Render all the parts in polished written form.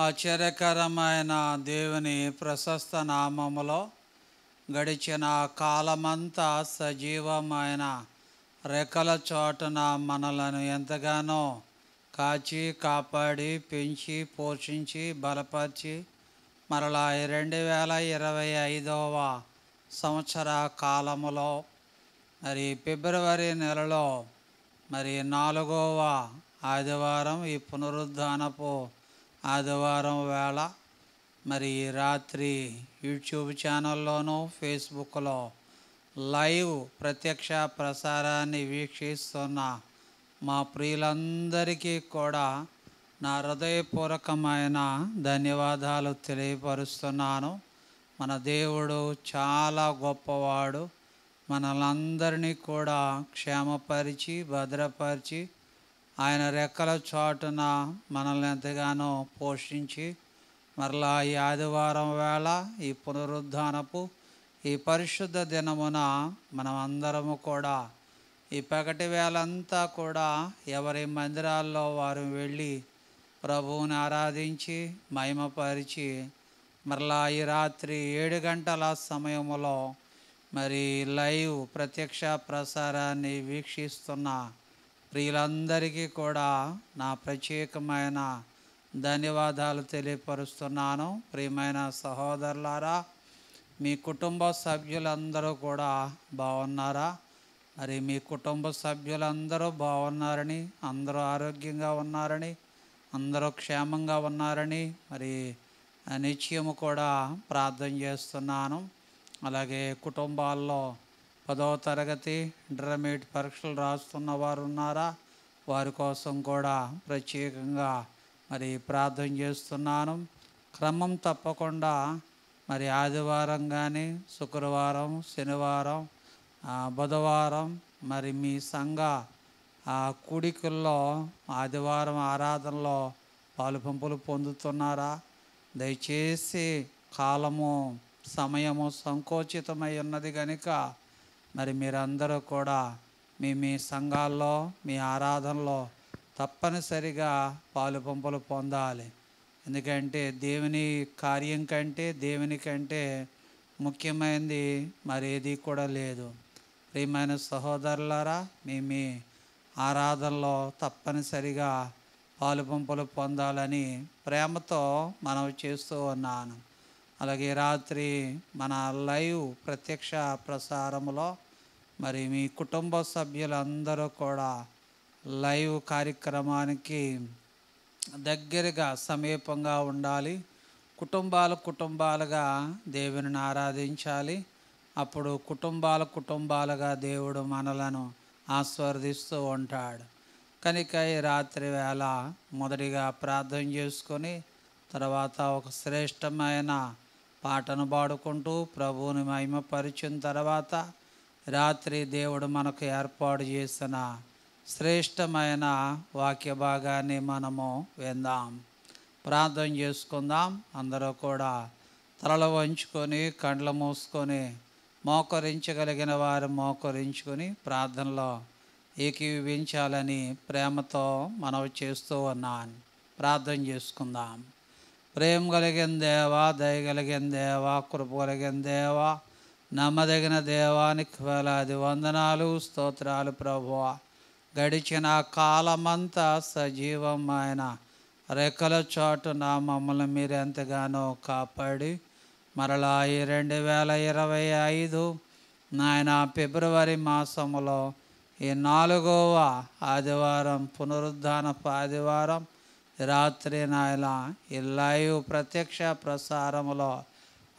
ఆశ్చర్యకరమైన దేవుని ప్రశస్త నామములో గడిచిన కాలమంతా సజీవమైన రెక్కల చోటున మనలను ఎంతగానో కాచి కాపాడి పెంచి పోషించి బలపరిచి మరలా 2025వ సంవత్సర కాలములో ఫిబ్రవరి నెలలో 4వ ఆదివారం, ఈ పునరుద్ధానపు ఆదివారం వేళ రాత్రి యూట్యూబ్ ఛానల్లోనూ ఫేస్బుక్లో లైవ్ ప్రత్యక్ష ప్రసారాన్ని వీక్షిస్తున్న మా ప్రియులందరికీ కూడా నా హృదయపూర్వకమైన ధన్యవాదాలు తెలియపరుస్తున్నాను. మన దేవుడు చాలా గొప్పవాడు. మనలందరినీ కూడా క్షేమపరిచి భద్రపరిచి ఆయన రెక్కల చాటున మనల్ని ఎంతగానో పోషించి మరలా ఈ ఆదివారం వేళ ఈ పునరుద్ధానపు ఈ పరిశుద్ధ దినమున మనం అందరము కూడా ఈ పగటి వేళంతా కూడా ఎవరి మందిరాల్లో వారు వెళ్ళి ప్రభువుని ఆరాధించి మహిమపరిచి మరలా ఈ రాత్రి 7 గంటల సమయంలో లైవ్ ప్రత్యక్ష ప్రసారాన్ని వీక్షిస్తున్న ప్రియులందరికీ కూడా నా ప్రత్యేకమైన ధన్యవాదాలు తెలియపరుస్తున్నాను. ప్రియమైన సహోదరులారా, మీ కుటుంబ సభ్యులందరూ కూడా బాగున్నారా? మీ కుటుంబ సభ్యులందరూ బాగున్నారని, అందరూ ఆరోగ్యంగా ఉన్నారని, అందరూ క్షేమంగా ఉన్నారని నిత్యము కూడా ప్రార్థన చేస్తున్నాను. అలాగే కుటుంబాల్లో 10వ తరగతి ఇంటర్మీడియట్ పరీక్షలు రాస్తున్న వారు ఉన్నారా? వారి కోసం కూడా ప్రత్యేకంగా ప్రార్థన చేస్తున్నాను. క్రమం తప్పకుండా ఆదివారం కానీ, శుక్రవారం, శనివారం, బుధవారం మీ సంఘ కూడికల్లో ఆదివారం ఆరాధనలో పాలుపంపులు పొందుతున్నారా? దయచేసి కాలము సమయము సంకోచితమై ఉన్నది కనుక మీరందరూ కూడా మీ సంఘాల్లో మీ ఆరాధనలో తప్పనిసరిగా పాలుపంపులు పొందాలి. ఎందుకంటే దేవుని కార్యం కంటే, దేవుని కంటే ముఖ్యమైనది ఏది కూడా లేదు. ప్రియమైన సహోదరులారా, మీ ఆరాధనలో తప్పనిసరిగా పాలుపంపులు పొందాలని ప్రేమతో మనవి చేస్తూ ఉన్నాను. అలాగే రాత్రి మన లైవ్ ప్రత్యక్ష ప్రసారములో మీ కుటుంబ సభ్యులందరూ కూడా లైవ్ కార్యక్రమానికి దగ్గరగా సమీపంగా ఉండాలి. కుటుంబాలుగా దేవుని ఆరాధించాలి. అప్పుడు కుటుంబాలుగా దేవుడు మనలను ఆశీర్వదిస్తూ ఉంటాడు. కనుక ఈ రాత్రి వేళ మొదటిగా ప్రార్థన చేసుకొని తర్వాత ఒక శ్రేష్టమైన పాటను పాడుకుంటూ ప్రభువుని మహిమపరిచిన తర్వాత రాత్రి దేవుడు మనకు ఏర్పాటు చేసిన శ్రేష్టమైన వాక్య భాగాన్ని మనము విందాం. ప్రార్థన చేసుకుందాం. అందరూ కూడా తలలు వంచుకొని కండ్లు మూసుకొని మోకరించగలిగిన వారు మోకరించుకొని ప్రార్థనలో ఏకీభవించాలని ప్రేమతో మనవి చేస్తూ ఉన్నాను. ప్రార్థన చేసుకుందాం. ప్రేమ కలిగిన దేవా, దయగలిగిన దేవా, కృప కలిగిన దేవా, నమ్మదగిన దేవానికి వేలాది వందనాలు, స్తోత్రాలు ప్రభువా. గడిచిన కాలమంతా సజీవమైన రెక్కల చాటున మమ్మల్ని మీరు ఎంతగానో కాపాడి మరలా ఈ 2025 నాయన ఫిబ్రవరి మాసములో ఈ 4వ ఆదివారం పునరుద్ధానపు ఆదివారం రాత్రి నాయన ఈ లైవ్ ప్రత్యక్ష ప్రసారములో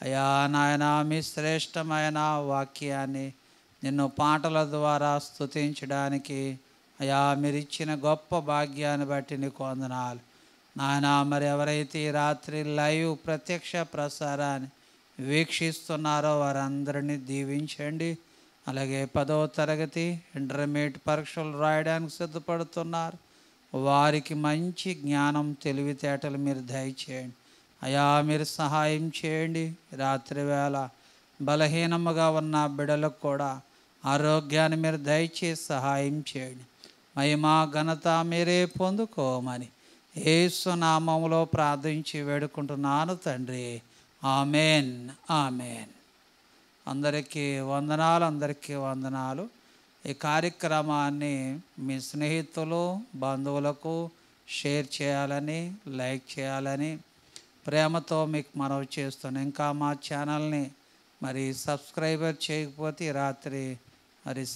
అయా నాయన మీ శ్రేష్టమైన వాక్యాన్ని నిన్ను పాటల ద్వారా స్తుతించడానికి అయా మీరు ఇచ్చిన గొప్ప భాగ్యాన్ని బట్టి నీకు వందనాలు నాయన. ఎవరైతే ఈ రాత్రి లైవ్ ప్రత్యక్ష ప్రసారాన్ని వీక్షిస్తున్నారో వారందరినీ దీవించండి. అలాగే 10వ తరగతి ఇంటర్మీడియట్ పరీక్షలు రాయడానికి సిద్ధపడుతున్నారు, వారికి మంచి జ్ఞానం తెలివితేటలు మీరు దయచేయండి అయా. మీరు సహాయం చేయండి. రాత్రి వేళ బలహీనముగా ఉన్న బిడ్డలకు కూడా ఆరోగ్యాన్ని మీరు దయచేసి సహాయం చేయండి. మహిమ ఘనత మీరే పొందుకోమని యేసు నామములో ప్రార్థించి వేడుకుంటున్నాను తండ్రి. Amen, amen. అందరికీ వందనాలు. ఈ కార్యక్రమాన్ని మీ స్నేహితులు, బంధువులకు షేర్ చేయాలని, లైక్ చేయాలని ప్రేమతో మీకు మనవి చేస్తున్నాను. ఇంకా మా ఛానల్ని సబ్స్క్రైబర్ చేయకపోతే రాత్రి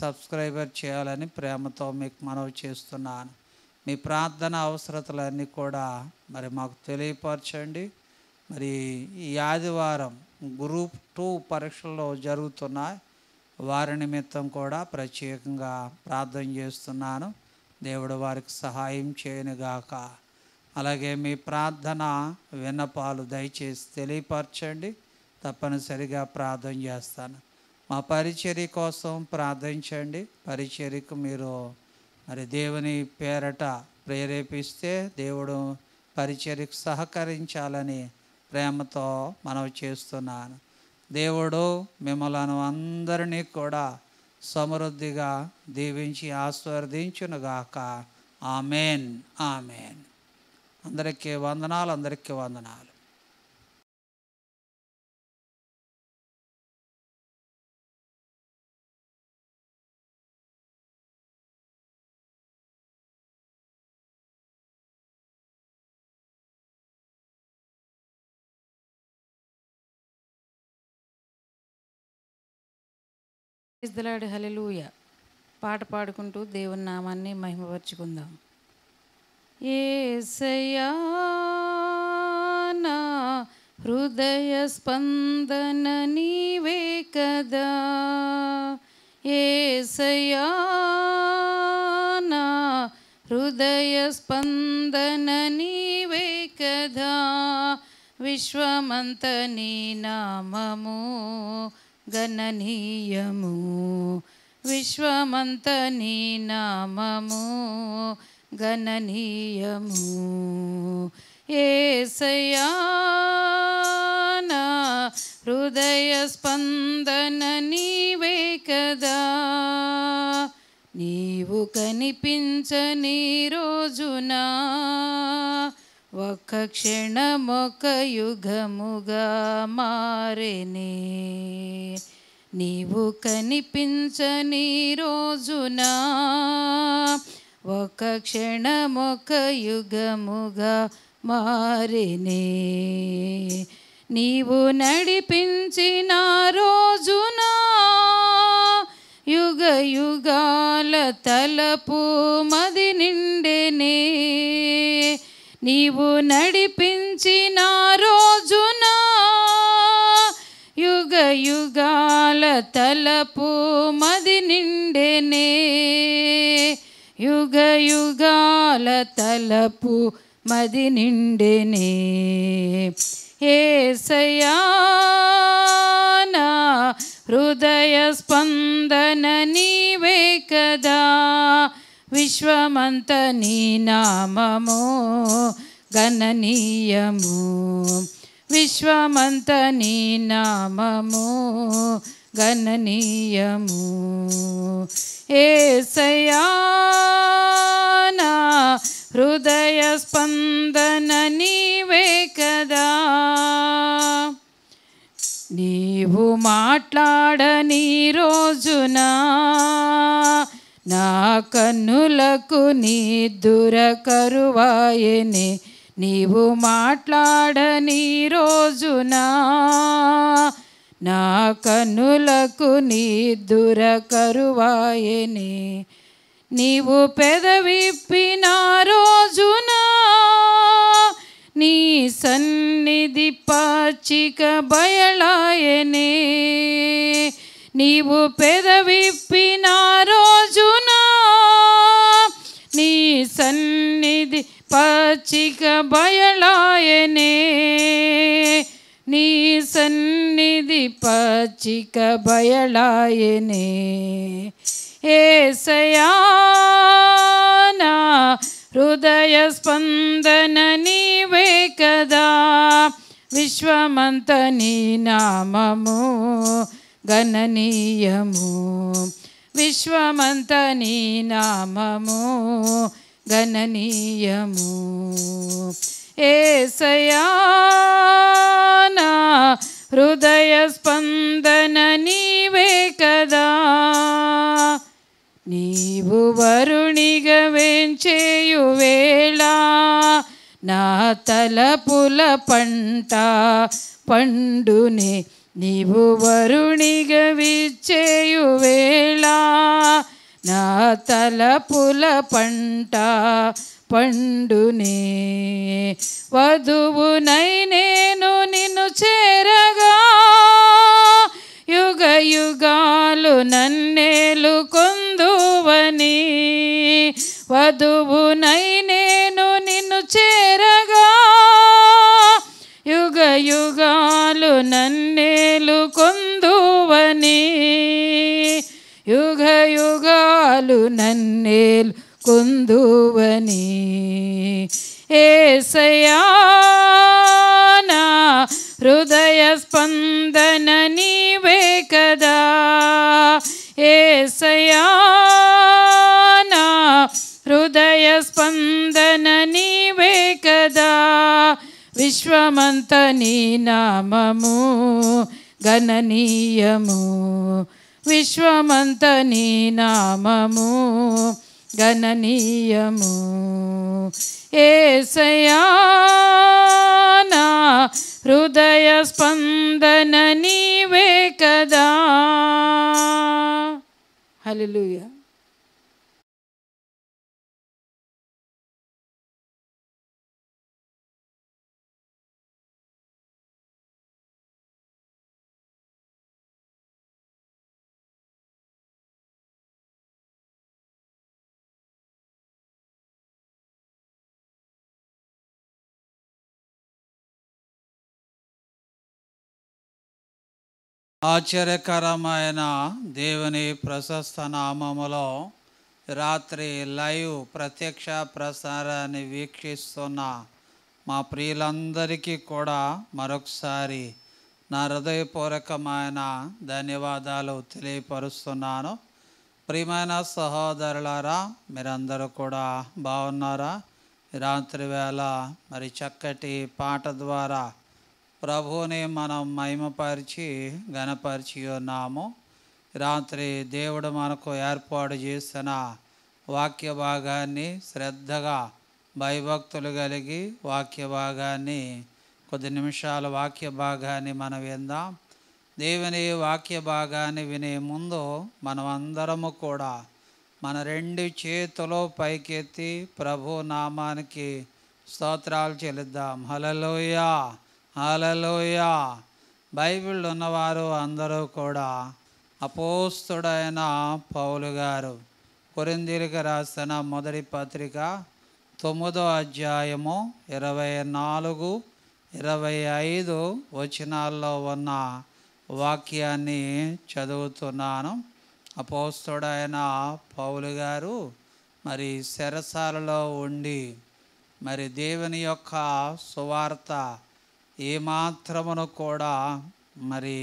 సబ్స్క్రైబర్ చేయాలని ప్రేమతో మీకు మనవి చేస్తున్నాను. మీ ప్రార్థన అవసరతలన్నీ కూడా మాకు తెలియపరచండి. ఈ ఆదివారం గ్రూప్ 2 పరీక్షలు జరుగుతున్నాయి. వారి నిమిత్తం కూడా ప్రత్యేకంగా ప్రార్థన చేస్తున్నాను. దేవుడు వారికి సహాయం చేయనుగాక. అలాగే మీ ప్రార్థన విన్నపాలు దయచేసి తెలియపరచండి. తప్పనిసరిగా ప్రార్థన చేస్తాను. మా పరిచర్య కోసం ప్రార్థించండి. పరిచర్యకు మీరు దేవుని పేరట ప్రేరేపిస్తే దేవుడు పరిచర్యకు సహకరించాలని ప్రేమతో మనవి చేస్తున్నాను. దేవుడు మిమ్మల్ని అందరినీ కూడా సమృద్ధిగా దీవించి ఆశీర్వదించునుగాక. Amen, amen. అందరికీ వందనాలు. ప్రైజ్ హల్లెలూయా. పాట పాడుకుంటూ దేవుని నామాన్ని మహిమపరుచుకుందాం. యేసయ్యా నా హృదయ స్పందన నీవే కదా, యేసయ్యా నా హృదయ స్పందన నీవే కదా, విశ్వమంత నీ నామము గణనీయము, విశ్వమంత నీ నామము గణనీయము. యేసయ్యా నా హృదయ స్పందన నీవే కదా, నీవు కనిపించని రోజున ఒక్క క్షణమొక యుగముగా మారెనే, నీవు కనిపించని రోజున ఒక క్షణమొక యుగముగా మారెనే, నీవు నడిపించిన రోజున యుగ యుగాల తలపు మది నిండెనే, నీవు నడిపించిన రోజున యుగ యుగాల తలపు మది నిండెనే, యుగ యుగాల తలపు మది నిండెనే. యేసయ్యా నా హృదయ స్పందన నీవే కదా, విశ్వమంత నీ నామము గణనీయము, విశ్వమంత నీ నామము గణనీయము. యేసయ్యా నా హృదయ స్పందన నీవే కదా, నీవు మాట్లాడని రోజున నా కన్నులకు నిద్ర కరువాయెనే, నీవు మాట్లాడని రోజున నా కన్నులకు నిద్ర కరువాయెనే, నీవు పెదవిప్పిన రోజున నీ సన్నిధి పచ్చిక బయలాయెనే, నీవు పెదవిప్పిన రోజున నీ సన్నిధి పచ్చిక బయలాయెనే, నీ సన్నిధి పచ్చిక బయలాయెనే. యేసయ్యా నా హృదయ స్పందన నీవే కదా, విశ్వమంత నీ నామము గణనీయము, విశ్వమంత నీ నామము గణనీయము. యేసయ్యా నా హృదయ స్పందన నీవే కదా, నీవు వరుణిగా వేంచేయు వేళ నా తలపుల పంట పండునే, నీవు వరుణిగా విచ్చేయు వేళ నా తలపుల పంట పండునే. వధువునై నేను నిన్ను చేరగా యుగ యుగాలు నన్నేలు కొందువని, వధువునై నేను నిన్ను చేరగా యుగ యుగాలు నన్నేలు కొందువని, యుగ యుగాలు నన్నేలు కొందువని. యేసయ్యా నా హృదయ స్పందన నీవే కదా, యేసయ్యా నా హృదయ స్పందన నీవే కదా, విశ్వమంత నీ నామము గణనీయము, విశ్వమంత నీ నామము గణనీయము. యేసయ్యా నా హృదయ స్పందన నీవే కదా. హల్లెలూయా. ఆశ్చర్యకరమైన దేవుని ప్రశస్త నామములో రాత్రి లైవ్ ప్రత్యక్ష ప్రసారాన్ని వీక్షిస్తున్న మా ప్రియులందరికీ కూడా మరొకసారి నా హృదయపూర్వకమైన ధన్యవాదాలు తెలియపరుస్తున్నాను. ప్రియమైన సహోదరులారా, మీరందరూ కూడా బాగున్నారా? రాత్రి వేళ మరి చక్కటి పాట ద్వారా ప్రభువుని మనం మహిమపరిచి ఘనపరిచి ఉన్నాము. రాత్రి దేవుడు మనకు ఏర్పాటు చేసిన వాక్య భాగాన్ని శ్రద్ధగా భయభక్తులు కలిగి వాక్య భాగాన్ని కొద్ది నిమిషాల వాక్య భాగాన్ని మనం విందాం. దేవుని వాక్య భాగాన్ని వినే ముందు మనం అందరము కూడా మన రెండు చేతులు పైకెత్తి ప్రభు నామానికి స్తోత్రాలు చెల్లిద్దాం. హల్లెలూయా, హల్లెలూయా. బైబిల్ ఉన్నవారు అందరూ కూడా అపోస్తుడైన పౌలు గారు కొరింథీయులకు రాసిన మొదటి పత్రిక 9వ అధ్యాయము 24, 25 వచనాల్లో ఉన్న వాక్యాన్ని చదువుతున్నాను. అపోస్తుడైన పౌలు గారు మరి చెరసాలలో ఉండి మరి దేవుని యొక్క సువార్త ఏమాత్రమును కూడా మరి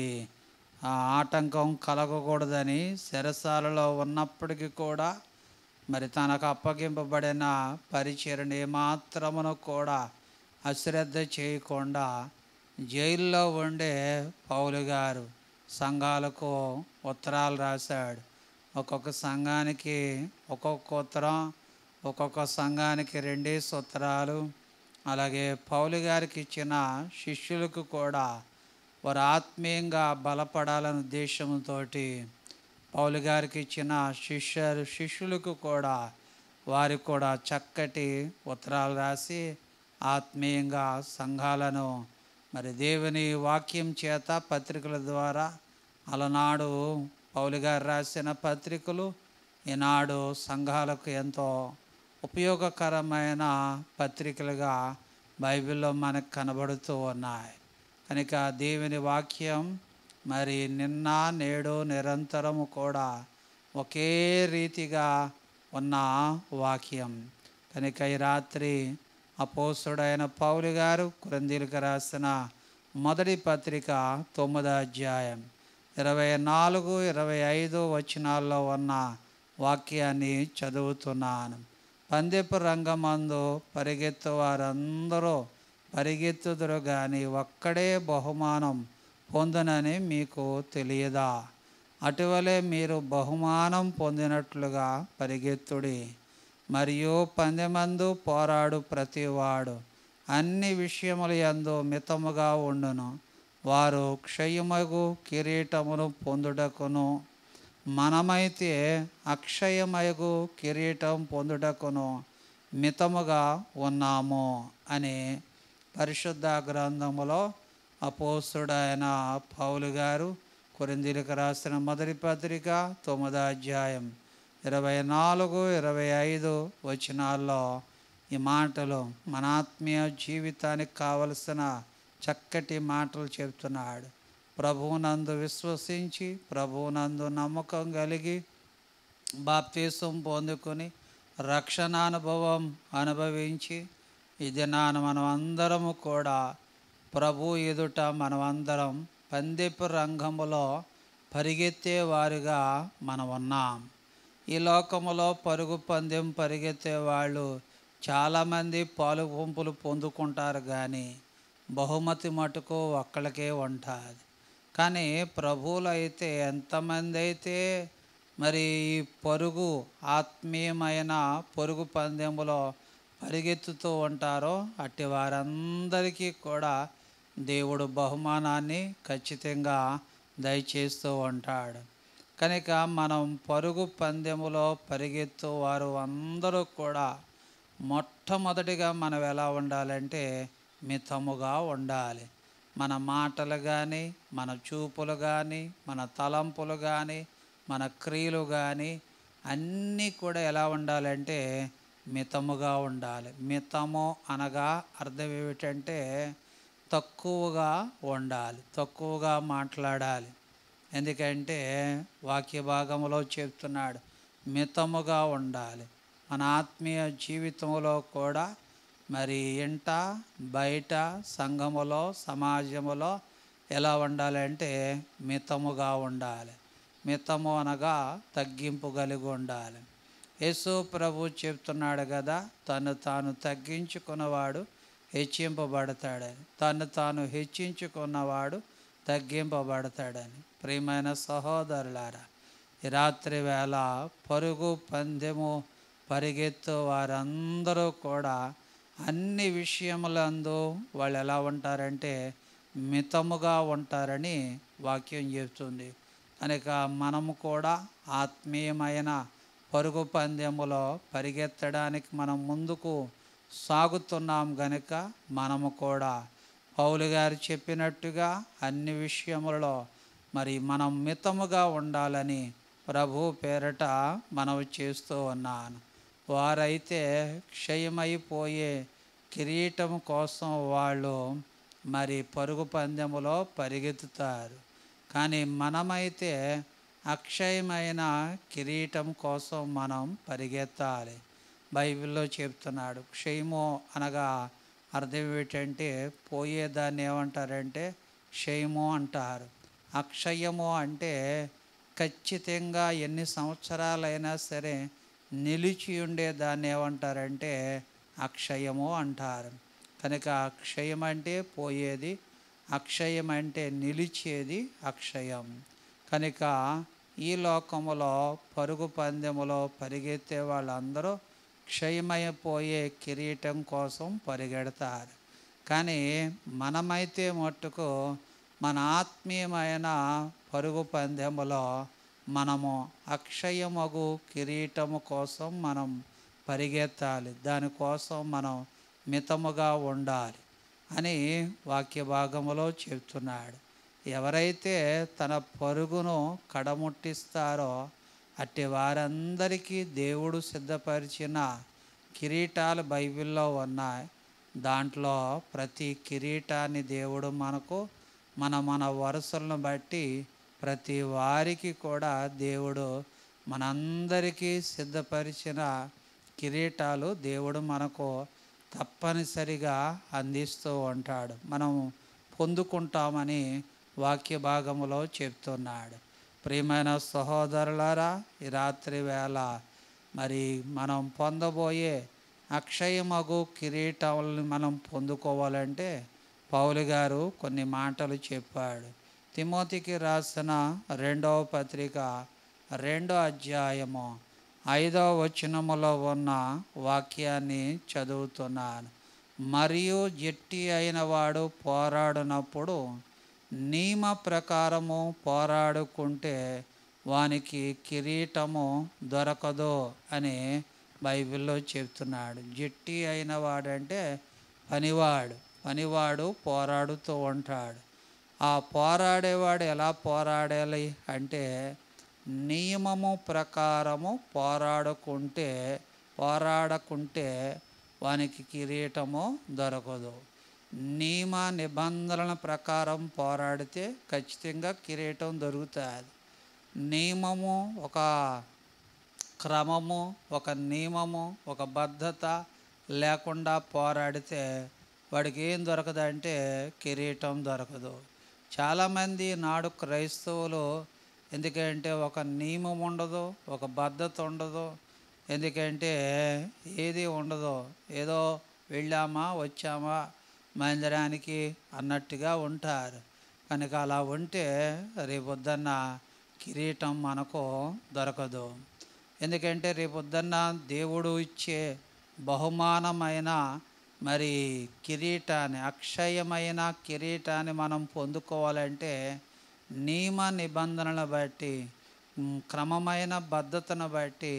ఆటంకం కలగకూడదని చెరసాలలో ఉన్నప్పటికీ కూడా మరి తనకు అప్పగింపబడిన పరిచర్యను ఏమాత్రమును కూడా అశ్రద్ధ చేయకుండా జైల్లో ఉండే పౌలు గారు సంఘాలకు ఉత్తరాలు రాశాడు. ఒక్కొక్క సంఘానికి ఒక్కొక్క ఉత్తరం, ఒక్కొక్క సంఘానికి 2 ఉత్తరాలు. అలాగే పౌలు గారికి ఇచ్చిన శిష్యులకు కూడా వారు ఆత్మీయంగా బలపడాలనే ఉద్దేశంతో పౌలు గారికి ఇచ్చిన శిష్యులకు కూడా వారికి కూడా చక్కటి ఉత్తరాలు రాసి ఆత్మీయంగా సంఘాలను మరి దేవుని వాక్యం చేత పత్రికల ద్వారా అలనాడు పౌలు గారు రాసిన పత్రికలు ఈనాడు సంఘాలకు ఎంతో ఉపయోగకరమైన పత్రికలుగా బైబిల్లో మనకు కనబడుతూ ఉన్నాయి. కనుక దేవుని వాక్యం మరి నిన్న నేడు నిరంతరము కూడా ఒకే రీతిగా ఉన్న వాక్యం. కనుక ఈ రాత్రి అపోస్తుడైన పౌలు గారు కొరింథీయులకు రాసిన మొదటి పత్రిక 9వ అధ్యాయం 24, 25 వచనాల్లో ఉన్న వాక్యాన్ని చదువుతున్నాను. పందెపు రంగమందు పరిగెత్తు వారందరూ పరిగెత్తుదురు కానీ ఒక్కడే బహుమానం పొందునని మీకు తెలియదా? అటువలే మీరు బహుమానం పొందినట్లుగా పరిగెత్తుడి. మరియు పందెమందు పోరాడు ప్రతివాడు అన్ని విషయముల యందు మితముగా ఉండును. వారు క్షయమగు కిరీటమును పొందుటకును, మనమైతే అక్షయమగు కిరీటం పొందుటకును మితముగా ఉన్నాము అని పరిశుద్ధ గ్రంథములో అపోస్తుడైన పౌలు గారు కొరింథీయులకు రాసిన మొదటి పత్రిక 9వ అధ్యాయం 24, 25 వచనాల్లో ఈ మాటలు మన ఆత్మీయ జీవితానికి కావలసిన చక్కటి మాటలు చెప్తున్నాడు. ప్రభువునందు విశ్వసించి ప్రభువునందు నమ్మకం కలిగి బాప్తీసం పొందుకొని రక్షణ అనుభవం అనుభవించి ఈ దినాన మనం అందరము కూడా ప్రభు ఎదుట మనమందరం పందెపు రంగములో పరిగెత్తే వారుగా మనం ఉన్నాం. ఈ లోకములో పరుగు పందెం పరిగెత్తే వాళ్ళు చాలామంది పాలు పంపులు పొందుకుంటారు కానీ బహుమతి మటుకు ఒక్కళ్ళకే ఉంటుంది. కానీ ప్రభువులు అయితే ఎంతమంది అయితే మరి ఈ పరుగు ఆత్మీయమైన పరుగు పందెములో పరిగెత్తుతూ ఉంటారో అట్టి వారందరికీ కూడా దేవుడు బహుమానాన్ని ఖచ్చితంగా దయచేస్తూ ఉంటాడు. కనుక మనం పరుగు పందెములో పరిగెత్తు వారు అందరూ కూడా మొట్టమొదటిగా మనం ఎలా ఉండాలంటే మితముగా ఉండాలి. మన మాటలు కానీ, మన చూపులు కానీ, మన తలంపులు కానీ, మన క్రియలు కానీ అన్నీ కూడా ఎలా ఉండాలంటే మితముగా ఉండాలి. మితము అనగా అర్థం ఏమిటంటే తక్కువగా ఉండాలి, తక్కువగా మాట్లాడాలి. ఎందుకంటే వాక్య భాగంలో చెప్తున్నాడు మితముగా ఉండాలి. మన ఆత్మీయ జీవితంలో కూడా మరి ఇంట బయట సంఘములో సమాజములో ఎలా ఉండాలంటే మితముగా ఉండాలి. మితము అనగా తగ్గింపు కలిగి ఉండాలి. యేసు ప్రభు చెప్తున్నాడు కదా, తను తాను తగ్గించుకున్నవాడు హెచ్చింపబడతాడని, తను తాను హెచ్చించుకున్నవాడు తగ్గింపబడతాడని. ప్రియమైన సహోదరులారా, ఈ రాత్రి వేళ పరుగు పందెము పరిగెత్తు వారందరూ కూడా అన్ని విషయములందు వాళ్ళు ఎలా ఉంటారంటే మితముగా ఉంటారని వాక్యం చెప్తుంది. కనుక మనము కూడా ఆత్మీయమైన పరుగు పందెములో పరిగెత్తడానికి మనం ముందుకు సాగుతున్నాం గనుక మనము కూడా పౌలు గారు చెప్పినట్టుగా అన్ని విషయములలో మరి మనం మితముగా ఉండాలని ప్రభు పేరట మనవి చేస్తూ ఉన్నాను. వారైతే క్షయమైపోయే కిరీటం కోసం వాళ్ళు మరి పరుగు పందెములో పరిగెత్తుతారు. కానీ మనమైతే అక్షయమైన కిరీటం కోసం మనం పరిగెత్తాలి. బైబిల్లో చెప్తున్నాడు. క్షయము అనగా అర్థం ఏమిటంటే పోయేదాన్ని ఏమంటారంటే క్షయము అంటారు. అక్షయము అంటే ఖచ్చితంగా ఎన్ని సంవత్సరాలైనా సరే నిలిచి ఉండేదాన్ని ఏమంటారంటే అక్షయము అంటారు. కనుక అక్షయం అంటే పోయేది, అక్షయం అంటే నిలిచేది అక్షయం. కనుక ఈ లోకములో పరుగు పందెములో పరిగెత్తే వాళ్ళందరూ క్షయమైపోయే కిరీటం కోసం పరిగెడతారు. కానీ మనమైతే మట్టుకు మన ఆత్మీయమైన పరుగు పందెములో మనము అక్షయమగు కిరీటము కోసం మనం పరిగెత్తాలి. దానికోసం మనం మితముగా ఉండాలి అని వాక్య భాగములో చెప్తున్నాడు. ఎవరైతే తన పరుగును కడముట్టిస్తారో అట్టి వారందరికీ దేవుడు సిద్ధపరిచిన కిరీటాలు బైబిల్లో ఉన్నాయి. దాంట్లో ప్రతి కిరీటాన్ని దేవుడు మనకు మన వరుసలను బట్టి ప్రతి వారికి కూడా దేవుడు మనందరికీ సిద్ధపరిచిన కిరీటాలు దేవుడు మనకు తప్పనిసరిగా అందిస్తూ ఉంటాడు. మనం పొందుకుంటామని వాక్య భాగములో చెప్తున్నాడు. ప్రియమైన సహోదరులారా, ఈ రాత్రి వేళ మరి మనం పొందబోయే అక్షయమగు కిరీటాలను మనం పొందుకోవాలంటే పౌలు గారు కొన్ని మాటలు చెప్పాడు. తిమోతికి రాసిన 2వ పత్రిక 2వ అధ్యాయము 5వ వచనములో ఉన్న వాక్యాన్ని చదువుతున్నాను. మరియు జట్టి అయిన వాడు పోరాడినప్పుడు నియమ ప్రకారము పోరాడుకుంటే వానికి కిరీటము దొరకదు అని బైబిల్లో చెప్తున్నాడు. జట్టి అయిన వాడంటే పనివాడు పోరాడుతూ ఉంటాడు. ఆ పోరాడేవాడు ఎలా పోరాడాలి అంటే నియమము ప్రకారము పోరాడకుంటే వానికి కిరీటము దొరకదు. నియమ నిబంధనల ప్రకారం పోరాడితే ఖచ్చితంగా కిరీటం దొరుకుతుంది. నియమము, ఒక క్రమము, ఒక నియమము, ఒక బద్ధత లేకుండా పోరాడితే వాడికి ఏం దొరకదంటే కిరీటం దొరకదు. చాలామంది నాడు క్రైస్తవులు ఎందుకంటే ఒక నియమం ఉండదు, ఒక బద్ధత ఉండదు, ఎందుకంటే ఏది ఉండదు, ఏదో వెళ్ళామా వచ్చామా మందిరానికి అన్నట్టుగా ఉంటారు. కనుక అలా ఉంటే రేపొద్దున్న కిరీటం మనకు దొరకదు. ఎందుకంటే రేపొద్దున్న దేవుడు ఇచ్చే బహుమానమైన మరి కిరీటాన్ని, అక్షయమైన కిరీటాన్ని మనం పొందుకోవాలంటే నియమ నిబంధనలను బట్టి, క్రమమైన బద్ధతను బట్టి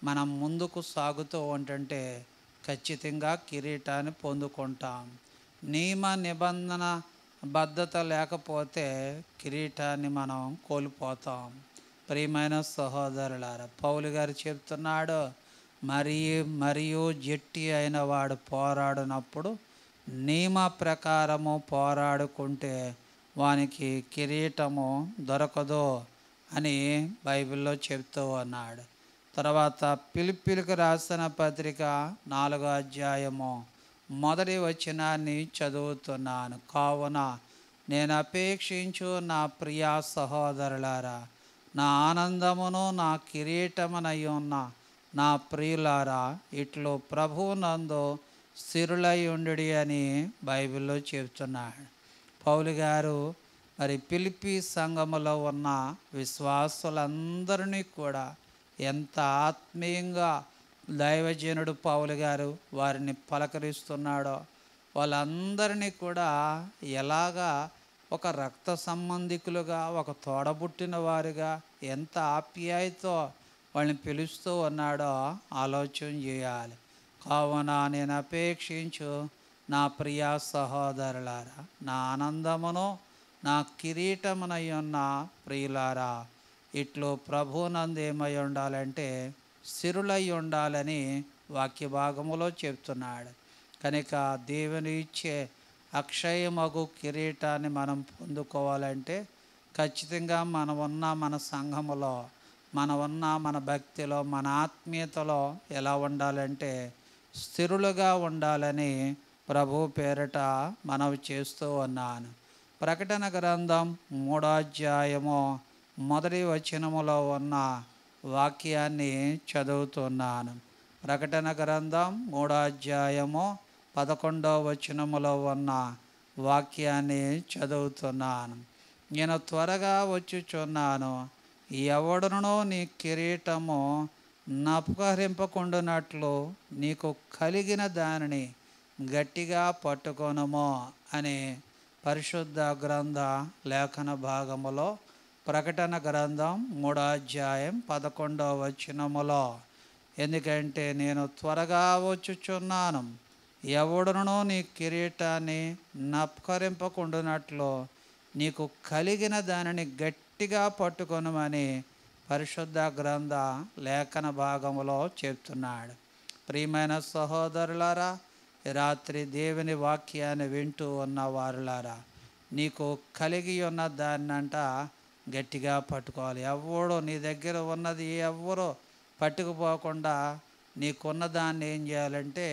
మనం ముందుకు సాగుతూ ఉంటుంటే ఖచ్చితంగా కిరీటాన్ని పొందుకుంటాం. నియమ నిబంధన బద్ధత లేకపోతే కిరీటాన్ని మనం కోల్పోతాం. ప్రియమైన సహోదరులారా, పౌలు గారు చెప్తున్నాడు, మరియు జట్టి అయిన వాడు పోరాడినప్పుడు నియమ ప్రకారము పోరాడుకుంటే వానికి కిరీటము దొరకదు అని బైబిల్లో చెప్తూ ఉన్నాడు. తర్వాత ఫిలిప్పీలకు రాసిన పత్రిక 4వ అధ్యాయము 1వ వచనాన్ని చదువుతున్నాను. కావున నేను అపేక్షించు నా ప్రియ సహోదరులారా, నా ఆనందమును నా కిరీటమునై ఉన్న నా ప్రియులారా, ఇట్లు ప్రభువునందు స్థిరులై ఉండుడి అని బైబిల్లో చెప్తున్నాడు. పౌలు గారు మరి ఫిలిప్పీ సంఘములో ఉన్న విశ్వాసులందరినీ కూడా ఎంత ఆత్మీయంగా దైవజనుడు పౌలు గారు వారిని పలకరిస్తున్నాడో, వాళ్ళందరినీ కూడా ఎలాగా ఒక రక్త సంబంధికులుగా, ఒక తోడబుట్టిన వారుగా ఎంత ఆప్యాయతో వాళ్ళని పిలుస్తూ ఉన్నాడో ఆలోచన చేయాలి. కావున నేను అపేక్షించు నా ప్రియ సహోదరులారా, నా ఆనందమును నా కిరీటమునై ఉన్న ప్రియులారా, ఇట్లు ప్రభువునందు ఏమై ఉండాలంటే స్థిరులై ఉండాలని వాక్య భాగములో చెప్తున్నాడు. కనుక దేవుని ఇచ్చే అక్షయమగు కిరీటాన్ని మనం పొందుకోవాలంటే ఖచ్చితంగా మన సంఘములో, మన భక్తిలో, మన ఆత్మీయతలో ఎలా ఉండాలంటే స్థిరులుగా ఉండాలని ప్రభు పేరట మనవి చేస్తూ ఉన్నాను. ప్రకటన గ్రంథం 3వ అధ్యాయము 1వ వచనములో ఉన్న వాక్యాన్ని చదువుతున్నాను. ప్రకటన గ్రంథం 3వ అధ్యాయము 11వ వచనములో ఉన్న వాక్యాన్ని చదువుతున్నాను. నేను త్వరగా వచ్చుచున్నాను, ఎవడునో నీ కిరీటము నపహరింపకుండునట్లు నీకు కలిగిన దానిని గట్టిగా పట్టుకొనుము అని పరిశుద్ధ గ్రంథ లేఖన భాగములో ప్రకటన గ్రంథం 3వ అధ్యాయం 11వ వచనములో, ఎందుకంటే నేను త్వరగా వచ్చుచున్నాను, ఎవడునో నీ కిరీటాన్ని నపహరింపకుండునట్లు నీకు కలిగిన దానిని గట్టిగా పట్టుకొనుమని పరిశుద్ధ గ్రంథ లేఖన భాగములో చెప్తున్నాడు. ప్రియమైన సహోదరులారా, రాత్రి దేవుని వాక్యాన్ని వింటూ ఉన్న వారులారా, నీకు కలిగి ఉన్న దాన్నంట గట్టిగా పట్టుకోవాలి. ఎవడో నీ దగ్గర ఉన్నది ఎవరో పట్టుకుపోకుండా నీకున్న దాన్ని ఏం చేయాలంటే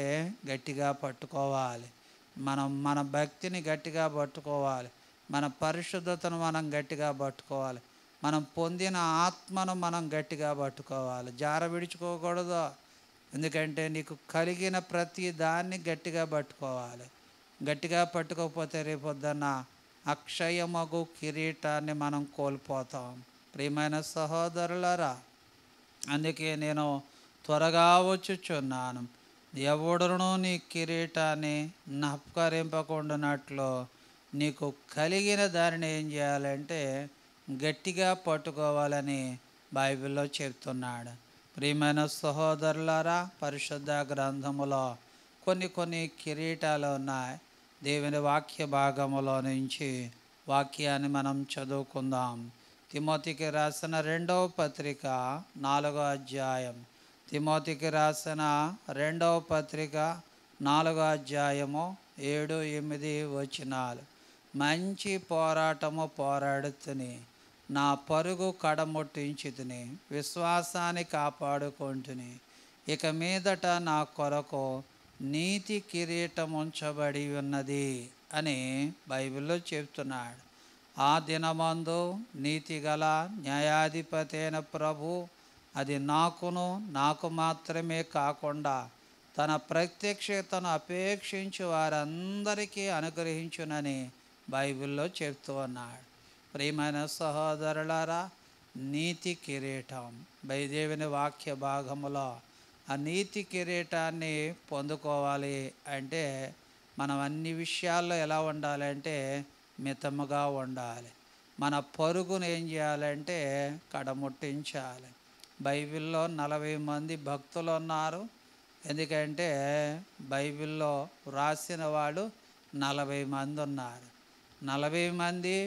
గట్టిగా పట్టుకోవాలి. మన భక్తిని గట్టిగా పట్టుకోవాలి, మన పరిశుద్ధతను మనం గట్టిగా పట్టుకోవాలి. మనం పొందిన ఆత్మను మనం గట్టిగా పట్టుకోవాలి, జార విడుచుకోకూడదు. ఎందుకంటే నీకు కలిగిన ప్రతి దాన్ని గట్టిగా పట్టుకోవాలి. గట్టిగా పట్టుకోకపోతే రేపొద్దున్న అక్షయమగు కిరీటాన్ని మనం కోల్పోతాం. ప్రియమైన సహోదరులారా, అందుకే నేను త్వరగా వచ్చుచున్నాను. ఎవడును నీ కిరీటాన్ని నప్పకరింపకుండానట్లు నీకు కలిగిన దానిని ఏం చేయాలంటే గట్టిగా పట్టుకోవాలని బైబిల్లో చెప్తున్నాడు. ప్రియమైన సహోదరులారా, పరిశుద్ధ గ్రంథములో కొన్ని కిరీటాలు ఉన్నాయి. దేవుని వాక్య భాగములో నుంచి వాక్యాన్ని మనం చదువుకుందాం. తిమోతికి రాసిన 2వ పత్రిక 4వ అధ్యాయం. తిమోతికి రాసిన 2వ పత్రిక 4వ అధ్యాయము 7, 8 వచనాలు. మంచి పోరాటము పోరాడుతుని, నా పరుగు కడముట్టించుతుని, విశ్వాసాన్ని కాపాడుకుంటుని, ఇక మీదట నా కొరకు నీతి కిరీటం ఉంచబడి ఉన్నది అని బైబిల్లో చెప్తున్నాడు. ఆ దినమందు నీతిగల న్యాయాధిపతి అయిన ప్రభు అది నాకు మాత్రమే కాకుండా తన ప్రత్యక్షతను అపేక్షించు వారందరికీ అనుగ్రహించునని బైబిల్లో చెప్తూ ఉన్నాడు. ప్రియమైన సహోదరులారా, నీతి కిరీటం దేవుని వాక్య భాగములో ఆ నీతి కిరీటాన్ని పొందుకోవాలి అంటే మనం అన్ని విషయాల్లో ఎలా ఉండాలంటే మితముగా ఉండాలి. మన పరుగును ఏం చేయాలంటే కడముట్టించాలి. బైబిల్లో 40 మంది భక్తులు ఉన్నారు. ఎందుకంటే బైబిల్లో వ్రాసిన వాళ్ళు 40 మంది ఉన్నారు. 40 మంది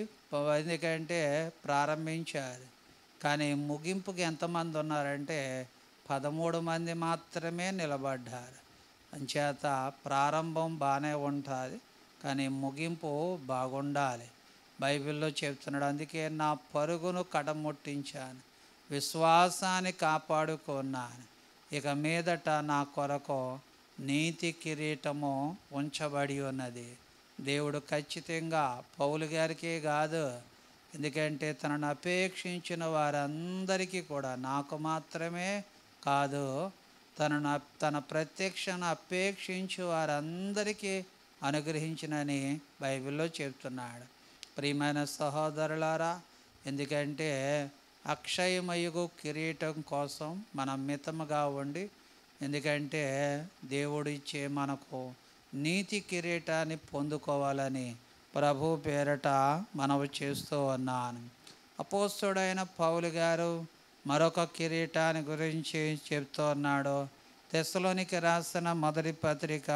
ఎందుకంటే ప్రారంభించారు, కానీ ముగింపుకి ఎంతమంది ఉన్నారంటే 13 మంది మాత్రమే నిలబడ్డారు. అంచేత ప్రారంభం బాగానే ఉంటుంది, కానీ ముగింపు బాగుండాలి. బైబిల్లో చెప్తున్నాడు, అందుకే నా పరుగును కడముట్టించాను, విశ్వాసాన్ని కాపాడుకున్నాను, ఇక మీదట నా కొరకు నీతి కిరీటము ఉంచబడి ఉన్నది. దేవుడు ఖచ్చితంగా పౌలు గారికే కాదు, ఎందుకంటే తనను అపేక్షించిన వారందరికీ కూడా, నాకు మాత్రమే కాదు, తన ప్రత్యక్షను అపేక్షించు వారందరికీ అనుగ్రహించినని బైబిల్లో చెప్తున్నాడు. ప్రియమైన సహోదరులారా, ఎందుకంటే అక్షయమయుగు కిరీటం కోసం మనం మితముగా ఉండి, ఎందుకంటే దేవుడు ఇచ్చే మనకు నీతి కిరీటాన్ని పొందుకోవాలని ప్రభు పేరట మనవి చేస్తూ ఉన్నాను. అపోస్తలుడైన పౌలు గారు మరొక కిరీటాన్ని గురించి చెప్తూ ఉన్నాడు. తెస్సలోనికి రాసిన మొదటి పత్రిక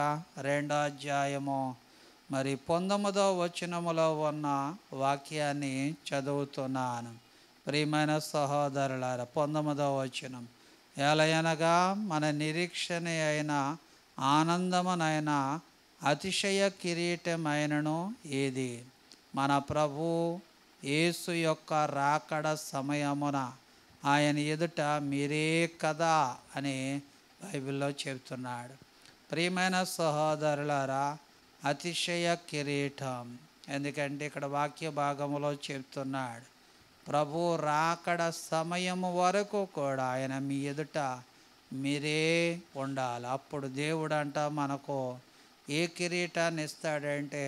2వ అధ్యాయము 19వ వచనములో ఉన్న వాక్యాన్ని చదువుతున్నాను. ప్రియమైన సహోదరులారా, 19వ వచనం, ఏలయనగా మన నిరీక్షణ అయిన ఆనందమునైన అతిశయ కిరీటమైనను ఏది, మన ప్రభు యేసు యొక్క రాకడ సమయమున ఆయన ఎదుట మీరే కదా అని బైబిల్లో చెప్తున్నాడు. ప్రియమైన సహోదరులారా, అతిశయ కిరీటం, ఎందుకంటే ఇక్కడ వాక్య భాగంలో చెప్తున్నాడు, ప్రభు రాకడ సమయము వరకు కూడా ఆయన మీ ఎదుట మీరే ఉండాలి. అప్పుడు దేవుడు అంట మనకు ఏ కిరీటాన్ని ఇస్తాడంటే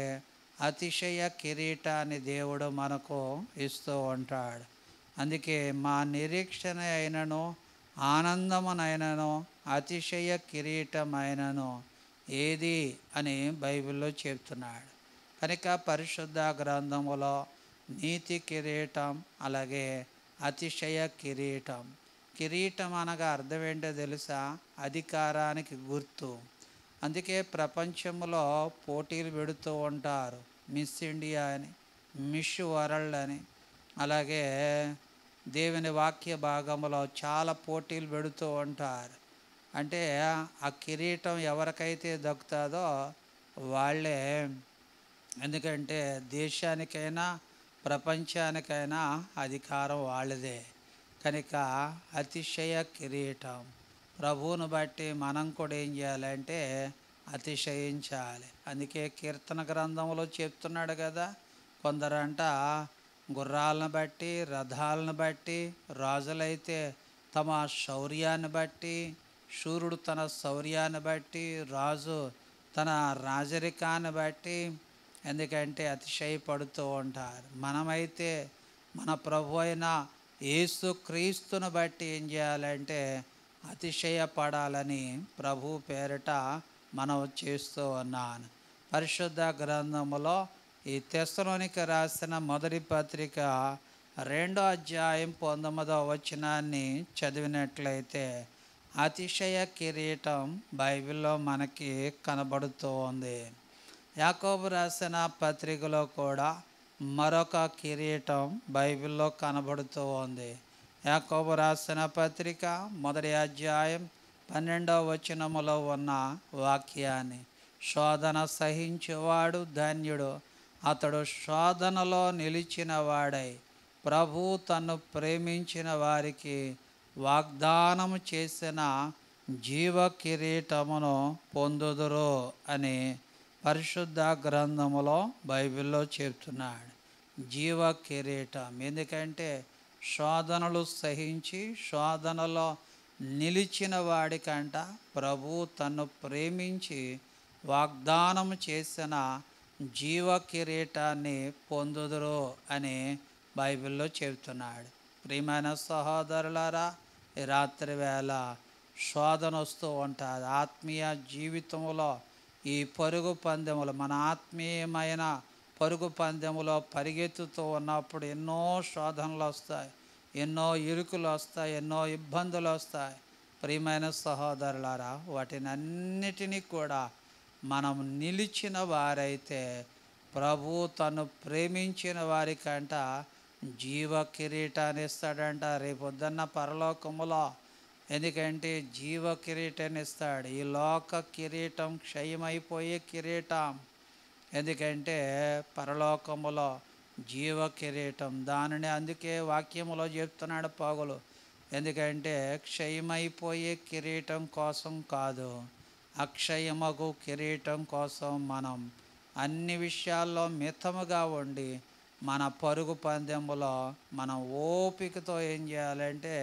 అతిశయ కిరీటాన్ని దేవుడు మనకు ఇస్తూ ఉంటాడు. అందుకే మా నిరీక్షణ అయినను ఆనందమునైనను అతిశయ కిరీటమైనను ఏది అని బైబిల్లో చెప్తున్నాడు. కనుక పరిశుద్ధ గ్రంథములో నీతి కిరీటం, అలాగే అతిశయ కిరీటం. కిరీటం అనగా అర్థం ఏంటో తెలుసా? అధికారానికి గుర్తు. అందుకే ప్రపంచంలో పోటీలు పెడుతూ ఉంటారు, మిస్ ఇండియా అని, మిస్ వరల్డ్ అని. అలాగే దేవుని వాక్య భాగంలో చాలా పోటీలు పెడుతూ ఉంటారు. అంటే ఆ కిరీటం ఎవరికైతే దక్కుతుందో వాళ్ళే, ఎందుకంటే దేశానికైనా ప్రపంచానికైనా అధికారం వాళ్ళదే. కనుక అతిశయ కిరీటం ప్రభువును బట్టి మనం కూడా ఏం చేయాలంటే అతిశయించాలి. అందుకే కీర్తన గ్రంథంలో చెప్తున్నాడు కదా, కొందరంట గుర్రాలను బట్టి, రథాలను బట్టి, రాజులైతే తమ శౌర్యాన్ని బట్టి, శూరుడు తన శౌర్యాన్ని బట్టి, రాజు తన రాజరికాన్ని బట్టి, ఎందుకంటే అతిశయపడుతూ ఉంటారు. మనమైతే మన ప్రభు అయిన యేసు క్రీస్తును బట్టి ఏం చేయాలంటే అతిశయపడాలని ప్రభు పేరిట మనం చేస్తూ ఉన్నాను. పరిశుద్ధ గ్రంథములో ఈ తెస్సలోనికి రాసిన మొదటి పత్రిక 2వ అధ్యాయం 19వ వచనాన్ని చదివినట్లయితే అతిశయ కిరీటం బైబిల్లో మనకి కనబడుతూ ఉంది. యాకోబు రాసిన పత్రికలో కూడా మరొక కిరీటం బైబిల్లో కనబడుతూ ఉంది. యాకోబు రాసిన పత్రిక 1వ అధ్యాయం 12వ వచనములో ఉన్న వాక్యాన్ని, శోధన సహించేవాడు ధన్యుడు, అతడు శోధనలో నిలిచిన వాడై ప్రభు తన్ను ప్రేమించిన వారికి వాగ్దానము చేసిన జీవ కిరీటమును పొందుదురు అని పరిశుద్ధ గ్రంథములో బైబిల్లో చెప్తున్నాడు. జీవ కిరీటం, ఎందుకంటే శోధనలు సహించి శోధనలో నిలిచిన వాడికంట ప్రభు తన్ను ప్రేమించి వాగ్దానం చేసిన జీవ కిరీటాన్ని పొందుదురు అని బైబిల్లో చెబుతున్నాడు. ప్రియమైన సహోదరులారా, ఈ రాత్రి వేళ శోధన వస్తూ ఉంటుంది. ఆత్మీయ జీవితంలో ఈ పరుగు పందెములు, మన ఆత్మీయమైన పరుగు పందెములో పరిగెత్తుతూ ఉన్నప్పుడు ఎన్నో శోధనలు వస్తాయి, ఎన్నో ఇరుకులు వస్తాయి, ఎన్నో ఇబ్బందులు వస్తాయి. ప్రియమైన సహోదరులారా, వాటిని అన్నిటినీ కూడా మనం నిలిచిన వారైతే ప్రభు తను ప్రేమించిన వారికంట జీవ కిరీటాన్ని ఇస్తాడంట రేపొద్దున్న పరలోకములో. ఎందుకంటే జీవ కిరీటాన్ని ఇస్తాడు. ఈ లోక కిరీటం క్షయమైపోయే కిరీటం, ఎందుకంటే పరలోకములో జీవ కిరీటం, దానిని అందుకే వాక్యములో చెప్తున్నాడు పౌలు. ఎందుకంటే క్షయమైపోయే కిరీటం కోసం కాదు, అక్షయమగు కిరీటం కోసం మనం అన్ని విషయాల్లో మితముగా ఉండి మన పరుగు పందెములో మనం ఓపికతో ఏం చేయాలంటే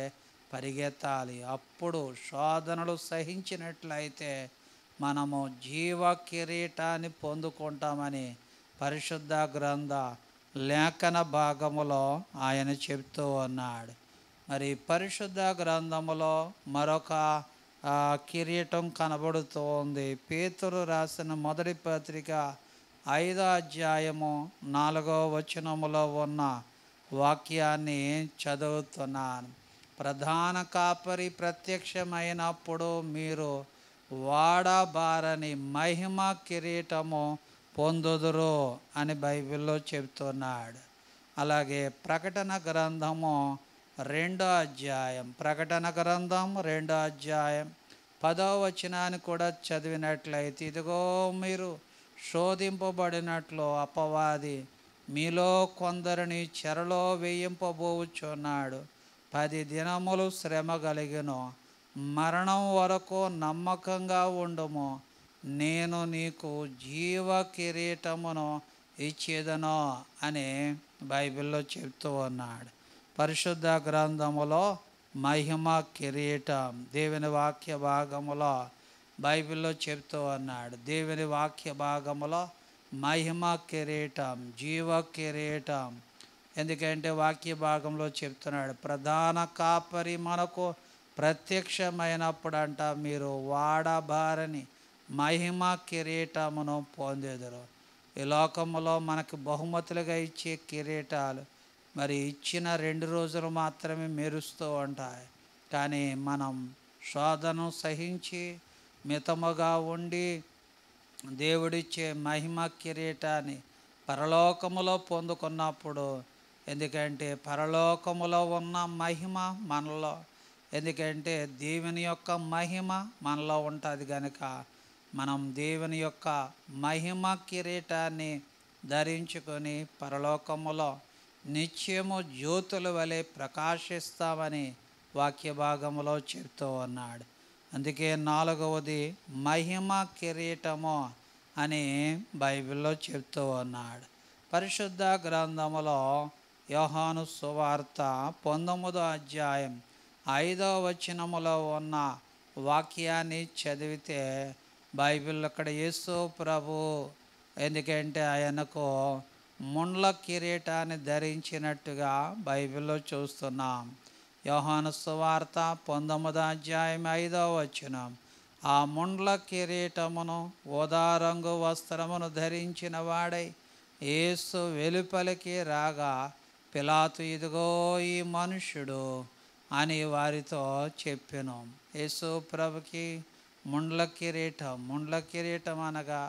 పరిగెత్తాలి. అప్పుడు శోధనలు సహించినట్లయితే మనము జీవ కిరీటాన్ని పొందుకుంటామని పరిశుద్ధ గ్రంథ లేఖన భాగములో ఆయన చెప్తూ ఉన్నాడు. మరి పరిశుద్ధ గ్రంథములో మరొక కిరీటం కనబడుతూ ఉంది. పేతురు రాసిన మొదటి పత్రిక 5వ అధ్యాయము 4వ వచనములో ఉన్న వాక్యాన్ని చదువుతున్నాను. ప్రధాన కాపరి ప్రత్యక్షమైనప్పుడు మీరు వాడబారని మహిమ కిరీటము పొందుదురు అని బైబిల్లో చెబుతున్నాడు. అలాగే ప్రకటన గ్రంథము 2వ అధ్యాయం, ప్రకటన గ్రంథం 2వ అధ్యాయం 10వ వచనాన్ని కూడా చదివినట్లయితే, ఇదిగో మీరు శోధింపబడినట్లు అపవాది మీలో కొందరిని చెరలో వేయింపబోచున్నాడు. 10 దినములు శ్రమ కలిగిన మరణం వరకు నమ్మకంగా ఉండుము, నేను నీకు జీవ కిరీటమును ఇచ్చేదను అని బైబిల్లో చెప్తూ ఉన్నాడు. పరిశుద్ధ గ్రంథములో మహిమ కిరీటం దేవుని వాక్య భాగములో బైబిల్లో చెప్తూ ఉన్నాడు. దేవుని వాక్య భాగములో మహిమ కిరీటం, జీవ కిరీటం, ఎందుకంటే వాక్య భాగంలో చెప్తున్నాడు ప్రధాన కాపరి మనకు ప్రత్యక్షమైనప్పుడు అంట మీరు వాడబారని మహిమ కిరీటమును పొందేదురు. ఈ లోకములో మనకు బహుమతులుగా ఇచ్చే కిరీటాలు మరి ఇచ్చిన 2 రోజులు మాత్రమే మెరుస్తూ ఉంటాయి. కానీ మనం శోధను సహించి మితముగా ఉండి దేవుడిచ్చే మహిమ కిరీటాన్ని పరలోకములో పొందుకున్నప్పుడు, ఎందుకంటే పరలోకములో ఉన్న మహిమ మనలో, ఎందుకంటే దేవుని యొక్క మహిమ మనలో ఉంటుంది కనుక మనం దేవుని యొక్క మహిమ కిరీటాన్ని ధరించుకొని పరలోకములో నిత్యము జ్యోతుల వలె ప్రకాశిస్తామని వాక్య భాగములో చెప్తూ ఉన్నాడు. అందుకే 4వది మహిమ కిరీటము అని బైబిల్లో చెప్తూ ఉన్నాడు. పరిశుద్ధ గ్రంథములో యోహాను సువార్త 19వ అధ్యాయం 5వ వచనములో ఉన్న వాక్యాన్ని చదివితే బైబిల్ అక్కడ యేసు ప్రభు, ఎందుకంటే ఆయనకు ముండ్ల కిరీటాన్ని ధరించినట్టుగా బైబిల్లో చూస్తున్నాం. యోహాను సువార్త 19వ అధ్యాయం 5వ వచనం, ఆ ముండ్ల కిరీటమును ఊదా రంగు వస్త్రమును ధరించిన వాడై యేసు వెలుపలికి రాగా పిలాతు, ఇదిగో ఈ మనుష్యుడు అని వారితో చెప్పెను. యేసు ప్రభుకి ముండ్ల కిరీటం అనగా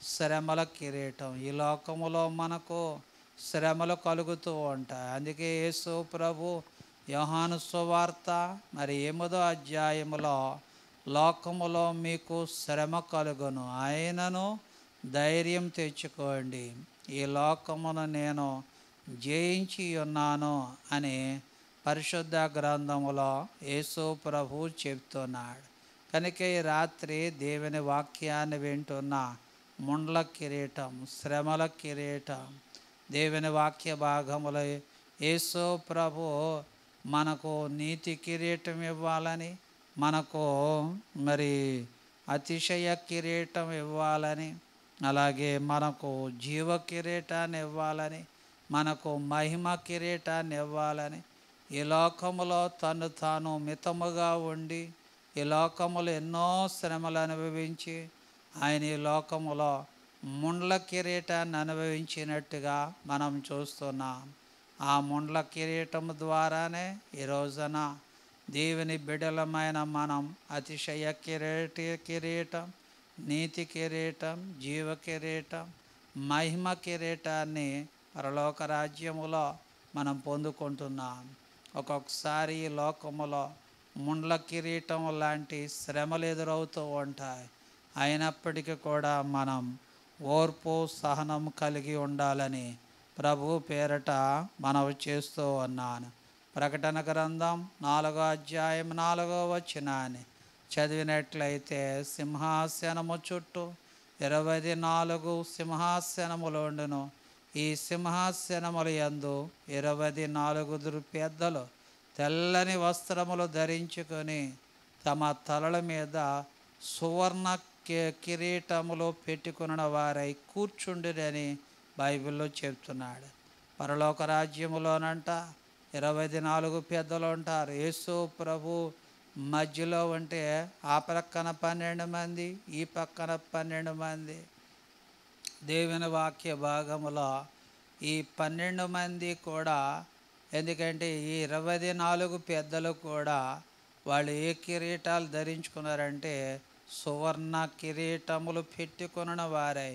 శ్రమల కిరీటం. ఈ లోకములో మనకు శ్రమలు కలుగుతూ ఉంటాయి. అందుకే యేసు ప్రభు యోహాను సువార్త 8వ అధ్యాయములో లోకములో మీకు శ్రమ కలుగును, ఆయనను ధైర్యం తెచ్చుకోండి, ఈ లోకమును నేను జయించి ఉన్నాను అని పరిశుద్ధ గ్రంథములో యేసు ప్రభు చెప్తున్నాడు. కనుక ఈ రాత్రి దేవుని వాక్యాన్ని వింటున్న ముండ్ల కిరీటం, శ్రమల కిరీటం, దేవుని వాక్య భాగములో యేసు ప్రభు మనకు నీతి కిరీటం ఇవ్వాలని, మనకు అతిశయ కిరీటం ఇవ్వాలని, అలాగే మనకు జీవ కిరీటాన్ని ఇవ్వాలని, మనకు మహిమ కిరీటాన్ని ఇవ్వాలని, ఈ లోకములో తను తాను మితముగా ఉండి ఈ లోకములో ఎన్నో శ్రమలు అనుభవించి ఆయన ఈ లోకములో ముండ్ల కిరీటాన్ని అనుభవించినట్టుగా మనం చూస్తున్నాం. ఆ ముండ్ల కిరీటం ద్వారానే ఈ రోజున దేవుని బిడలమైన మనం అతిశయ కిరీటం, నీతి కిరీటం, జీవ కిరీటం, మహిమ కిరీటాన్ని పరలోక రాజ్యములో మనం పొందుకుంటున్నాం. ఒక్కొక్కసారి ఈ లోకములో ముండ్ల కిరీటం లాంటి శ్రమలు ఎదురవుతూ ఉంటాయి. అయినప్పటికీ కూడా మనం ఓర్పు సహనం కలిగి ఉండాలని ప్రభు పేరట మనవి చేస్తూ ఉన్నాను. ప్రకటన గ్రంథం 4వ అధ్యాయం 4వ వచనాన్ని చదివినట్లయితే, సింహాసనము చుట్టూ 24 సింహాసనములు ఉండును, ఈ సింహాసనముల యందు 24 పెద్దలు తెల్లని వస్త్రములు ధరించుకొని తమ తలల మీద సువర్ణ కిరీటములు పెట్టుకున్న వారై కూర్చుండిరని బైబిల్లో చెప్తున్నాడు. పరలోక రాజ్యములోనంట 24 పెద్దలు ఉంటారు. యేసు ప్రభు మధ్యలో ఉంటే ఆ పక్కన 12 మంది, ఈ పక్కన 12 మంది. దేవుని వాక్య భాగములో ఈ 12 మంది కూడా, ఎందుకంటే ఈ 24 పెద్దలు కూడా వాళ్ళు ఏ కిరీటాలు ధరించుకున్నారంటే సువర్ణ కిరీటములు పెట్టుకున్న వారై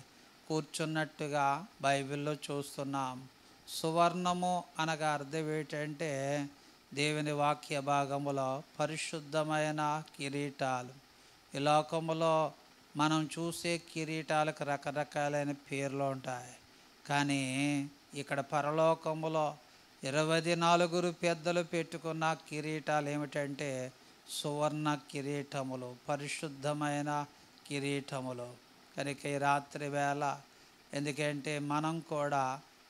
కూర్చున్నట్టుగా బైబిల్లో చూస్తున్నాం. సువర్ణము అనగా అర్థం ఏంటంటే దేవుని వాక్య భాగములో పరిశుద్ధమైన కిరీటాలు. ఈ లోకములో మనం చూసే కిరీటాలకు రకరకాలైన పేర్లు ఉంటాయి, కానీ ఇక్కడ పరలోకములో 24 పెద్దలు పెట్టుకున్న కిరీటాలు ఏమిటంటే సువర్ణ కిరీటములు, పరిశుద్ధమైన కిరీటములు. కనుక ఈ రాత్రి వేళ, ఎందుకంటే మనం కూడా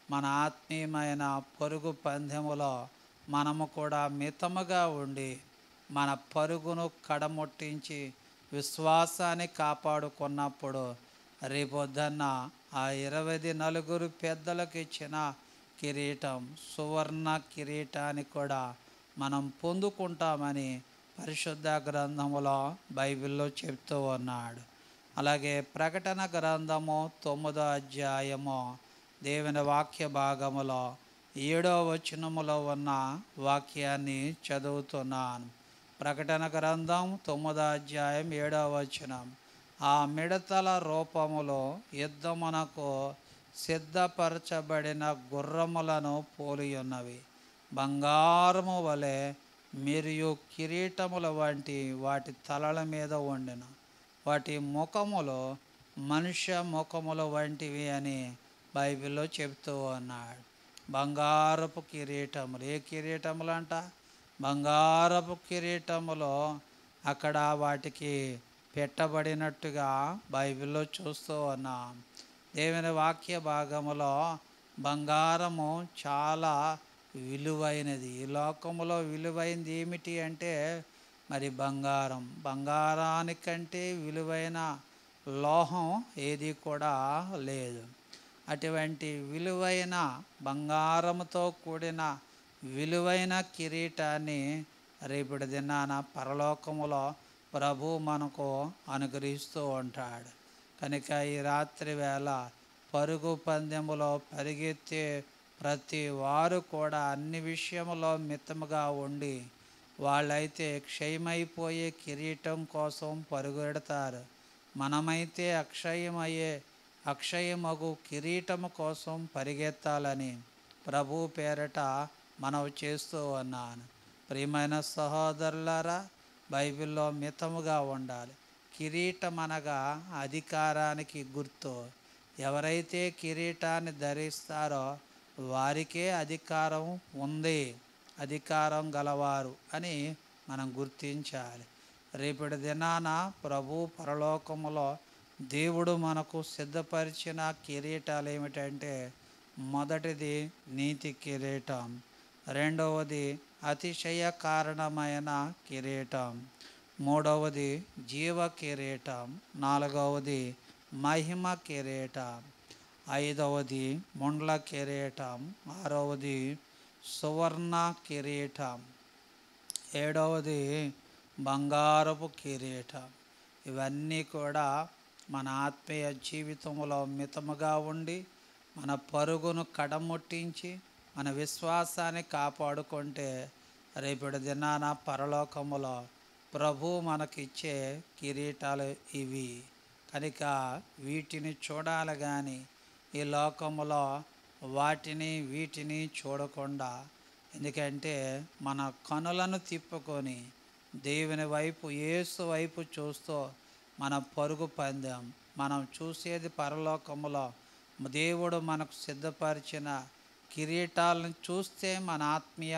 మన ఆత్మీయమైన పరుగు పందెములో మనము కూడా మితముగా ఉండి మన పరుగును కడముట్టించి విశ్వాసాన్ని కాపాడుకున్నప్పుడు రేపొద్దున్న ఆ 24 పెద్దలకు ఇచ్చిన కిరీటం, సువర్ణ కిరీటాన్ని కూడా మనం పొందుకుంటామని పరిశుద్ధ గ్రంథములో బైబిల్లో చెప్తూ ఉన్నాడు. అలాగే ప్రకటన గ్రంథము 9వ అధ్యాయము దేవుని వాక్య భాగములో 7వ వచనములో ఉన్న వాక్యాన్ని చదువుతున్నాను. ప్రకటన గ్రంథం 9వ అధ్యాయం 7వ వచనం, ఆ మిడతల రూపములో యుద్ధమునకు సిద్ధపరచబడిన గుర్రములను పోలి ఉన్నవి, బంగారము వలె మరియు కిరీటముల వంటి వాటి తలల మీద ఉండిన, వాటి ముఖములు మనుష్య ముఖముల వంటివి అని బైబిల్లో చెప్తూ ఉన్నాడు. బంగారపు కిరీటములు, ఏ కిరీటములు అంట? బంగారపు కిరీటములు అక్కడ వాటికి పెట్టబడినట్టుగా బైబిల్లో చూస్తూ ఉన్నాం. దేవుని వాక్య భాగములో బంగారము చాలా విలువైనది. ఈ లోకములో విలువైనది ఏమిటి అంటే మరి బంగారం. బంగారానికంటే విలువైన లోహం ఏది కూడా లేదు. అటువంటి విలువైన బంగారముతో కూడిన విలువైన కిరీటాన్ని రేపటి దినాన పరలోకములో ప్రభు మనకు అనుగ్రహిస్తూ ఉంటాడు. కనుక ఈ రాత్రి వేళ పరుగు పందెములో పరిగెత్తే ప్రతి వారు కూడా అన్ని విషయములో మితముగా ఉండి వాళ్ళైతే క్షయమైపోయే కిరీటం కోసం పరుగెడతారు. మనమైతే అక్షయమగు కిరీటము కోసం పరిగెత్తాలని ప్రభు పేరట మనవి చేస్తూ ఉన్నాను. ప్రియమైన సహోదరులారా, బైబిల్లో మితముగా ఉండాలి. కిరీటం అనగా అధికారానికి గుర్తు. ఎవరైతే కిరీటాన్ని ధరిస్తారో వారికే అధికారం ఉంది, అధికారం గలవారు అని మనం గుర్తించాలి. రేపటి దినాన ప్రభు పరలోకములో దేవుడు మనకు సిద్ధపరిచిన కిరీటాలు ఏమిటంటే, మొదటిది నీతి కిరీటం, రెండవది అతిశయ కారణమైన కిరీటం, మూడవది జీవ కిరీటం, నాలుగవది మహిమ కిరీటం, ఐదవది ముండ్ల కిరీటం, ఆరవది సువర్ణ కిరీటం, ఏడవది బంగారపు కిరీటం. ఇవన్నీ కూడా మన ఆత్మీయ జీవితంలో మితముగా ఉండి మన పరుగును కడముట్టించి మన విశ్వాసాన్ని కాపాడుకుంటే రేపటి దినాన పరలోకములో ప్రభు మనకిచ్చే కిరీటాలు ఇవి. కనుక వీటిని చూడాలి కానీ ఈ లోకములో వీటిని చూడకుండా, ఎందుకంటే మన కనులను తిప్పుకొని దేవుని వైపు, యేసు వైపు చూస్తూ మన పరుగు పందెం, మనం చూసేది పరలోకములో దేవుడు మనకు సిద్ధపరిచిన కిరీటాలను చూస్తే మన ఆత్మీయ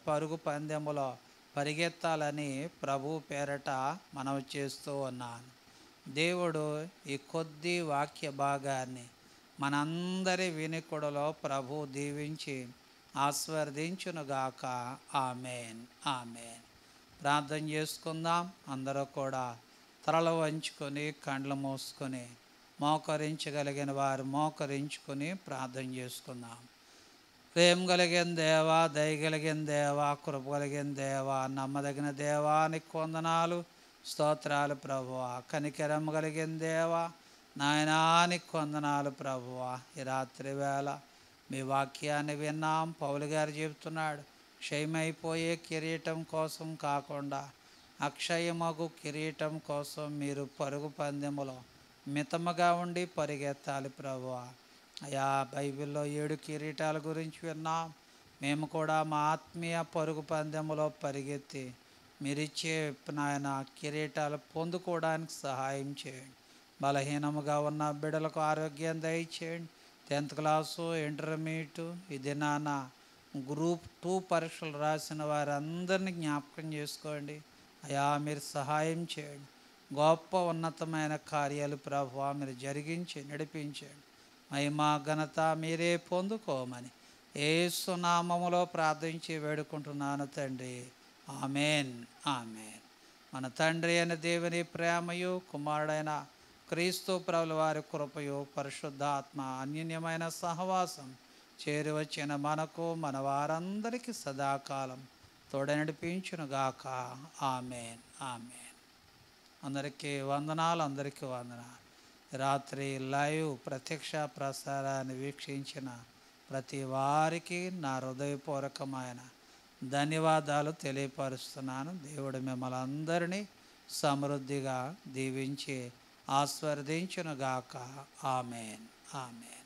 పరుగు పందెములో పరిగెత్తాలని ప్రభు పేరట మనవి చేస్తూ ఉన్నాను. దేవుడు ఈ కొద్ది వాక్య భాగాన్ని మనందరి వినికుడలో ప్రభు దీవించి ఆశీర్వదించునుగాక. ఆమేన్, ఆమేన్. ప్రార్థన చేసుకుందాం. అందరూ కూడా తలలు వంచుకొని కండ్లు మూసుకొని మోకరించగలిగిన వారు మోకరించుకొని ప్రార్థన చేసుకుందాం. ప్రేమ కలిగిన దేవా, దయగలిగిన దేవా, కృప కలిగిన దేవా, నమ్మదగిన దేవానికి వందనాలు, స్తోత్రాలు ప్రభువా. కనికరం కలిగిన దేవా, నాయనానికి వందనాలు ప్రభువా. ఈ రాత్రి వేళ మీ వాక్యాన్ని విన్నాం. పౌలు గారు చెబుతున్నాడు, క్షయమైపోయే కిరీటం కోసం కాకుండా అక్షయమగు కిరీటం కోసం మీరు పరుగు పందెములో మితముగా ఉండి పరిగెత్తాలి ప్రభువా. అయా, బైబిల్లో 7 కిరీటాల గురించి విన్నాం. మేము కూడా మా ఆత్మీయ పరుగు పందెములో పరిగెత్తి మీరిచ్చే నాయన కిరీటాలు పొందుకోవడానికి సహాయం చేయండి. బలహీనముగా ఉన్న బిడ్డలకు ఆరోగ్యం దయచేయండి. 10th క్లాసు, ఇంటర్మీడియట్, ఈ దినాన గ్రూప్ 2 పరీక్షలు రాసిన వారందరినీ జ్ఞాపకం చేసుకోండి. అయా, మీరు సహాయం చేయండి. గొప్ప ఉన్నతమైన కార్యాలు ప్రభువా మీరు జరిగించి నడిపించండి. మహిమ ఘనత మీరే పొందుకోమని యేసు నామములో ప్రార్థించి వేడుకుంటున్నాను తండ్రి. ఆమేన్, ఆమేన్. మన తండ్రి అయిన దేవుని ప్రేమయు, కుమారుడైన క్రీస్తు ప్రభుల వారి కృపయు, పరిశుద్ధాత్మ అన్యోన్యమైన సహవాసం చేరి వచ్చిన మనకు మన వారందరికీ సదాకాలం తోడ నడిపించునుగాక. ఆమేన్, ఆమేన్. అందరికీ వందనాలు, అందరికీ వందనాలు. రాత్రి లైవ్ ప్రత్యక్ష ప్రసారాన్ని వీక్షించిన ప్రతి వారికి నా హృదయపూర్వకమైన ధన్యవాదాలు తెలియపరుస్తున్నాను. దేవుడు మిమ్మల్ని అందరినీ సమృద్ధిగా దీవించి ఆశీర్వదించునుగాక. ఆమేన్, ఆమేన్.